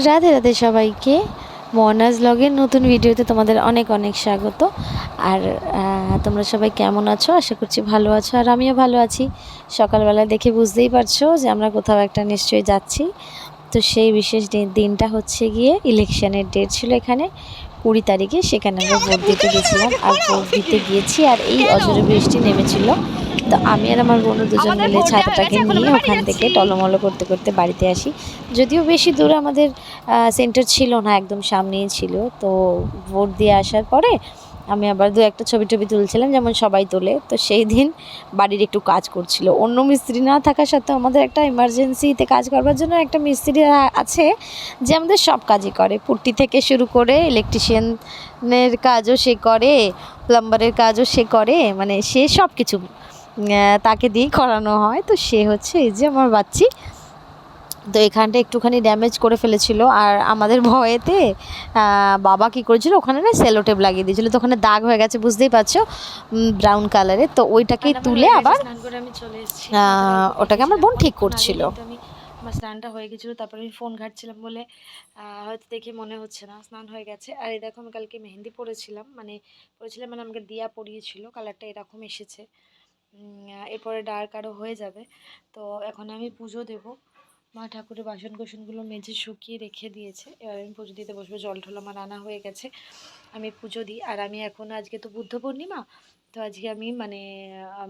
রাধে রাধে সবাইকে। মনাজ ব্লগের নতুন ভিডিওতে তোমাদের অনেক অনেক স্বাগত। আর তোমরা সবাই কেমন আছো? আশা করছি ভালো আছো, আর আমিও ভালো আছি। সকালবেলা দেখে বুঝতেই পারছো যে আমরা কোথাও একটা নিশ্চয়ই যাচ্ছি। তো সেই বিশেষ দিনটা হচ্ছে গিয়ে ইলেকশনের ডেট ছিল এখানে 20 তারিখে। সেখানে আমরা ভোট দিতে গেছিলাম, আর ভোট দিতে গিয়েছি, আর এই অঝরে বৃষ্টি নেমেছিল। তো আমি আর আমার বোন দুজন মিলে ছাতাটাকে নিয়ে ওখান থেকে টলমলো করতে করতে বাড়িতে আসি। যদিও বেশি দূরে আমাদের সেন্টার ছিল না, একদম সামনেই ছিল। তো ভোট দিয়ে আসার পরে আমি আবার দু একটা ছবি টবি তুলছিলাম, যেমন সবাই তোলে। তো সেই দিন বাড়ির একটু কাজ করছিল, অন্য মিস্ত্রি না থাকা সত্ত্বেও আমাদের একটা এমার্জেন্সিতে কাজ করবার জন্য একটা মিস্ত্রি আছে যে আমাদের সব কাজই করে, পুট্টি থেকে শুরু করে ইলেকট্রিশিয়ানের কাজও সে করে, প্লাম্বারের কাজও সে করে, মানে সে সব কিছু তাকে দিয়েই করানো হয়। তো সে হচ্ছে এই যে আমার বাচ্চি। তো এখানটা একটুখানি ড্যামেজ করে ফেলেছিল, আর আমাদের ভয়েতে বাবা কী করেছিল, ওখানে না সেলো টেপ লাগিয়ে দিয়েছিল। তো ওখানে দাগ হয়ে গেছে, বুঝতেই পারছো, ব্রাউন কালারের। তো ওইটাকে তুলে আবার আমি চলে এসেছি, ওটাকে আমার বোন ঠিক করছিল। আমার স্নানটা হয়ে গেছিলো, তারপরে আমি ফোন ঘাটছিলাম বলে হয়তো দেখে মনে হচ্ছে না স্নান হয়ে গেছে। আর এই দেখো আমি কালকে মেহেন্দি পরেছিলাম, মানে আমাকে দিয়া পরিয়েছিল, কালারটা এরকম এসেছে। এরপরে ডার্ক আরও হয়ে যাবে। তো এখন আমি পুজো দেবো। মা ঠাকুরের বাসন কোসনগুলো মেজে শুকিয়ে রেখে দিয়েছে, এবার আমি পুজো দিতে বসবো। জল ঠল আমার আনা হয়ে গেছে, আমি পুজো দিই। আর আমি এখন, আজকে তো বুদ্ধ পূর্ণিমা, তো আজকে আমি মানে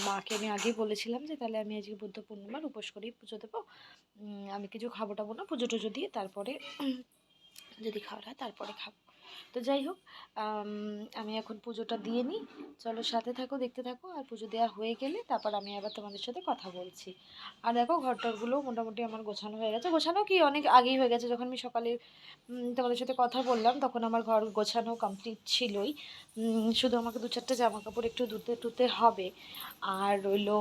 মাকে আমি আগেই বলেছিলাম যে তাহলে আমি আজকে বুদ্ধ পূর্ণিমার উপোস করেই পুজো দেবো। আমি কিছু খাবো টাবো না, পুজো টুজো দিয়ে তারপরে যদি খাওয়া হয় তারপরে খাবো। তো যাই হোক, আমি এখন পুজোটা দিয়ে নিই। চলো সাথে থাকো, দেখতে থাকো। আর পুজো দেওয়া হয়ে গেলে তারপর আমি আবার তোমাদের সাথে কথা বলছি। আর দেখো ঘরটরগুলো মোটামুটি আমার গোছানো হয়ে গেছে। গোছানো কি অনেক আগেই হয়ে গেছে, যখন আমি সকালে তোমাদের সাথে কথা বললাম তখন আমার ঘর গোছানো কমপ্লিট ছিলই। শুধু আমাকে দু চারটে জামা কাপড় একটু ধুতে টুতে হবে। আর রইলো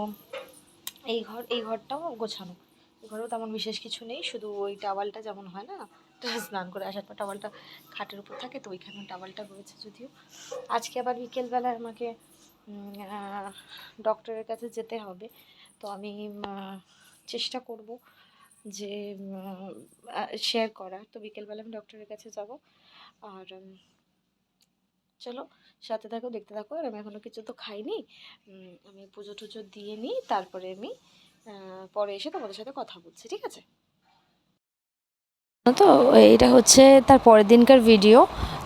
এই ঘরটাও গোছানো। এই ঘরেও তেমন বিশেষ কিছু নেই, শুধু ওই টাওয়ালটা যেমন হয় না, তো স্নান করে আসার পর টাওয়ালটা খাটের উপর থাকে, তো ওইখানে টাওয়ালটা রয়েছে। যদিও আজকে আবার বিকেলবেলায় আমাকে ডক্টরের কাছে যেতে হবে। তো আমি চেষ্টা করব যে শেয়ার করার। তো বিকেলবেলা আমি ডক্টরের কাছে যাব। আর চলো সাথে থাকো, দেখতে থাকো। আর আমি এখনও কিছু তো খাইনি, আমি পুজো টুজো দিয়ে নিই, তারপরে আমি পরে এসে তোমাদের সাথে কথা বলছি, ঠিক আছে? তো এটা হচ্ছে তার পরের দিনকার ভিডিও।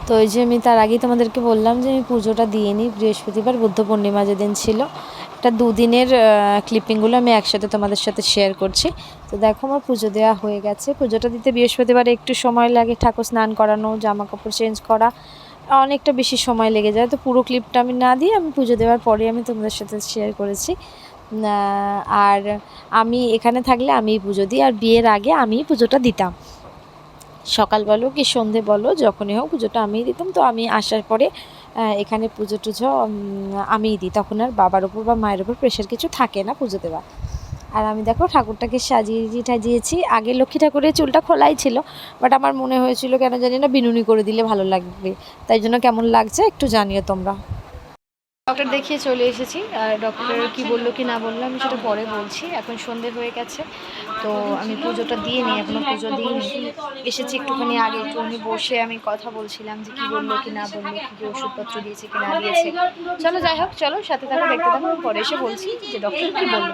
তো এই যে আমি তার আগেই তোমাদেরকে বললাম যে আমি পুজোটা দিয়ে নিই। বৃহস্পতিবার বুদ্ধ পূর্ণিমা যেদিন ছিল, এটা দুদিনের ক্লিপিংগুলো আমি একসাথে তোমাদের সাথে শেয়ার করছি। তো দেখো আমার পুজো দেওয়া হয়ে গেছে। পুজোটা দিতে বৃহস্পতিবারে একটু সময় লাগে, ঠাকুর স্নান করানো, জামা কাপড় চেঞ্জ করা, অনেকটা বেশি সময় লেগে যায়। তো পুরো ক্লিপটা আমি না দিয়ে আমি পুজো দেওয়ার পরে আমি তোমাদের সাথে শেয়ার করেছি। আর আমি এখানে থাকলে আমিই পুজো দিই, আর বিয়ের আগে আমিই পুজোটা দিতাম। সকাল বলো কি সন্ধে বলো, যখনই হোক পুজোটা আমিই দিতাম। তো আমি আসার পরে এখানে পুজো টুজো আমিই দিই, তখন আর বাবার ওপর বা মায়ের ওপর প্রেশার কিছু থাকে না পুজো দেওয়া। আর আমি দেখো ঠাকুরটাকে সাজিয়ে টাজিয়েছি। আগে লক্ষ্মী ঠাকুরের চুলটা খোলাই ছিল, বাট আমার মনে হয়েছিল কেন জানি না বিনুনি করে দিলে ভালো লাগবে, তাই জন্য কেমন লাগছে একটু জানিও তোমরা। ডক্টর দেখিয়ে চলে এসেছি, আর ডক্টর কি বললো কি না বললো আমি সেটা পরে বলছি। এখন সন্ধে হয়ে গেছে, তো আমি পুজোটা দিয়ে নিই, এখনও পুজো দিইনি। এসেছি একটুখানি আগে, একটুখানি বসে আমি কথা বলছিলাম যে কী বললো কি না বললো, কী কী ওষুধপত্র দিয়েছে কি না দিয়েছে। চলো যাই হোক, চলো সাথে থাকো, দেখতে থাকো। পরে এসে বলছি যে ডক্টর কী বললো।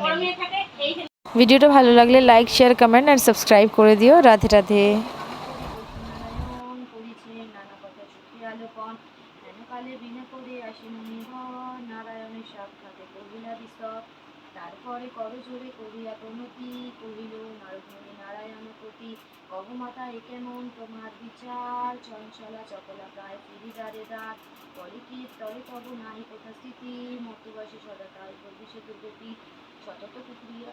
ভিডিওটা ভালো লাগলে লাইক শেয়ার কমেন্ট আর সাবস্ক্রাইব করে দিও। রাধে রাধে। কালে বিনা করে আসেন নিগণ, নারায়ণের সাক্ষাতে কহিলা বিশপ। তারপরে করজোরে করিয়া প্রণতি কহিল নারদমুনি নারায়ণপতি। অবমাতা এ কেমন তোমার বিচার, চঞ্চলা চপলা প্রায় ফিরিদারে দ্বার। তলে কি তলে তব নাই কোথা স্থিতি, মর্তবাসী সদা তাই ভবিষ্যৎ দুর্গতি। সতত কুকুরিয়া